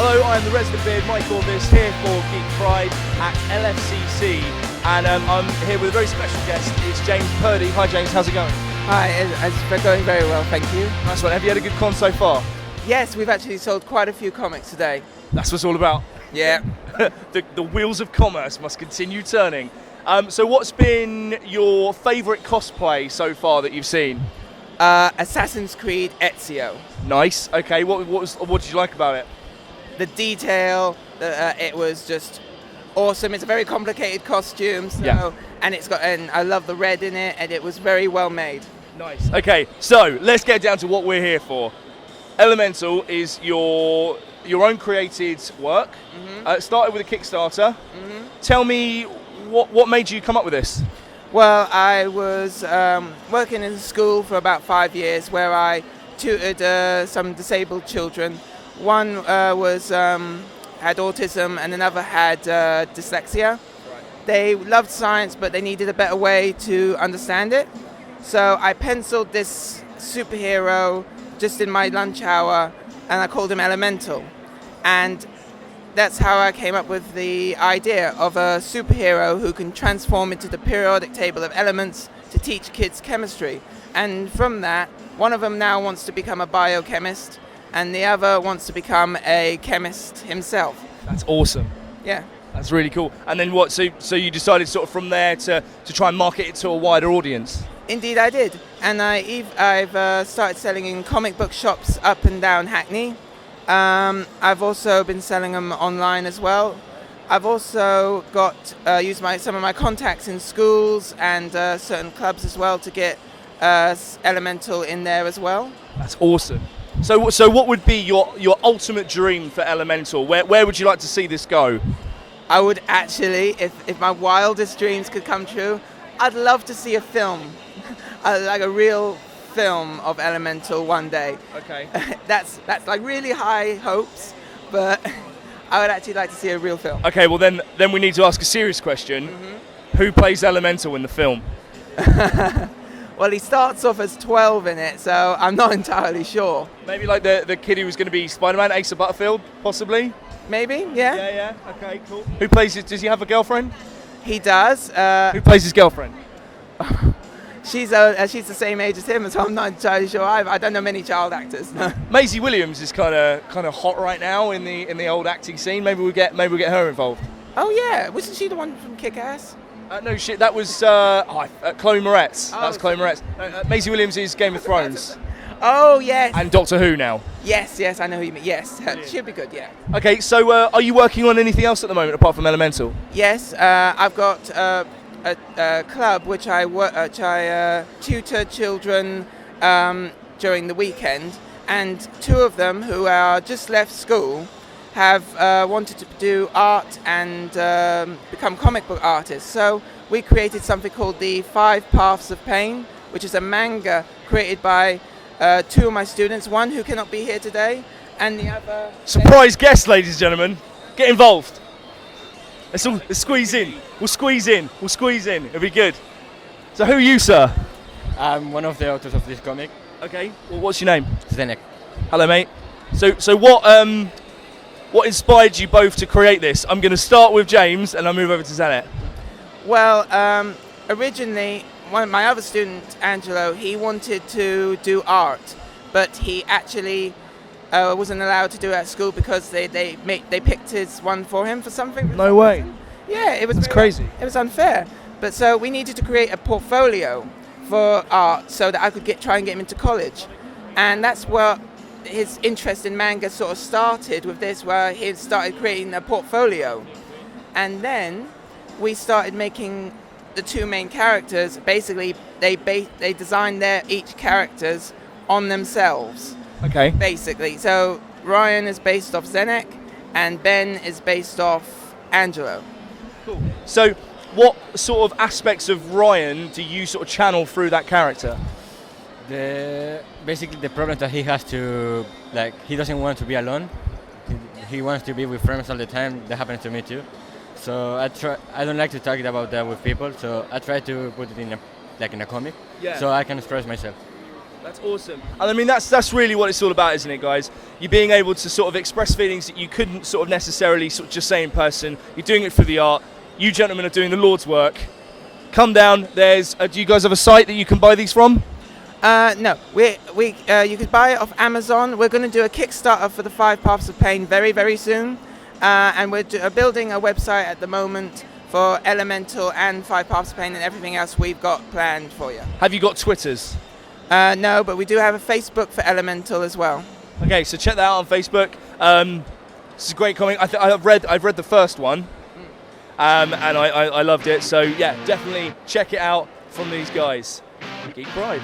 Hello, I'm the resident beard, Mike Orvis, here for Geek Pride at Lfcc, and I'm here with a very special guest. It's James Purdy. Hi James, how's it going? Hi, it's going very well, thank you. Nice one. Have you had a good con so far? Yes, we've actually sold quite a few comics today. That's what it's all about. Yeah. the wheels of commerce must continue turning. So what's been your favourite cosplay so far that you've seen? Assassin's Creed Ezio. Nice. Okay, what did you like about it? The detail, it was just awesome. It's a very complicated costume, and I love the red in it, and it was very well made. Nice. Okay, so let's get down to what we're here for. Elemental is your own created work. Mm-hmm. Started with a Kickstarter. Mm-hmm. Tell me what made you come up with this? Well, I was working in school for about 5 years, where I tutored some disabled children. One had autism and another had dyslexia. Right. They loved science, but they needed a better way to understand it. So I penciled this superhero just in my lunch hour, and I called him Elemental. And that's how I came up with the idea of a superhero who can transform into the periodic table of elements to teach kids chemistry. And from that, one of them now wants to become a biochemist, and the other wants to become a chemist himself. That's awesome. Yeah. That's really cool. And then what? So you decided sort of from there to try and market it to a wider audience? Indeed, I did. And I've started selling in comic book shops up and down Hackney. I've also been selling them online as well. I've also got used some of my contacts in schools and certain clubs as well to get Elemental in there as well. That's awesome. So what would be your ultimate dream for Elemental? Where would you like to see this go? I would actually, if my wildest dreams could come true, I'd love to see a film, like a real film of Elemental one day. Okay. That's like really high hopes, but I would actually like to see a real film. Okay, well then we need to ask a serious question. Mm-hmm. Who plays Elemental in the film? Well, he starts off as 12 in it, so I'm not entirely sure. Maybe like the kid who was going to be Spider-Man, Asa Butterfield, possibly? Maybe, yeah. Yeah, okay, cool. Who plays it? Does he have a girlfriend? He does. Who plays his girlfriend? She's the same age as him, so I'm not entirely sure. I don't know many child actors. No. Maisie Williams is kind of hot right now in the old acting scene. Maybe we'll get her involved. Oh yeah, wasn't she the one from Kick-Ass? No shit, that was Chloe Moretz. That's Chloe Moretz. Maisie Williams is Game of Thrones. Oh yes. And Doctor Who now. Yes, I know who you mean. Yes, she'll be good. Yeah. Okay, so are you working on anything else at the moment apart from Elemental? Yes, I've got a club which I tutor children during the weekend, and two of them who are just left school have wanted to do art and become comic book artists. So we created something called the 5 Paths of Pain, which is a manga created by two of my students, one who cannot be here today, and the other... Surprise guest, ladies and gentlemen. Get involved. Let's squeeze in. We'll squeeze in. It'll be good. So who are you, sir? I'm one of the authors of this comic. Okay. Well, what's your name? Zdenek. Hello, mate. So what inspired you both to create this? I'm going to start with James, and I'll move over to Zanet. Well, originally, my other student, Angelo, he wanted to do art, but he actually wasn't allowed to do it at school because they picked his one for him for something. No way. Yeah, it was. That's crazy. It was unfair. But so we needed to create a portfolio for art so that I could try and get him into college, and that's where his interest in manga sort of started with this, where he started creating a portfolio, and then we started making the two main characters. Basically, they designed each characters on themselves. Okay. Basically, so Ryan is based off Zenek, and Ben is based off Angelo. Cool. So, what sort of aspects of Ryan do you sort of channel through that character? Basically the problem that he has to, he doesn't want to be alone. He wants to be with friends all the time. That happens to me too. So I don't like to talk about that with people. So I try to put it in a comic, so I can express myself. That's awesome. And I mean, that's really what it's all about, isn't it, guys? You're being able to sort of express feelings that you couldn't sort of necessarily sort of just say in person. You're doing it for the art. You gentlemen are doing the Lord's work. Come down. There's. Do you guys have a site that you can buy these from? No, you could buy it off Amazon. We're going to do a Kickstarter for the 5 Paths of Pain very, very soon. And we're building a website at the moment for Elemental and 5 Paths of Pain and everything else we've got planned for you. Have you got Twitters? No, but we do have a Facebook for Elemental as well. Okay, so check that out on Facebook. This is a great comic. I've read the first one, and I loved it. So yeah, definitely check it out from these guys. Geek Pride.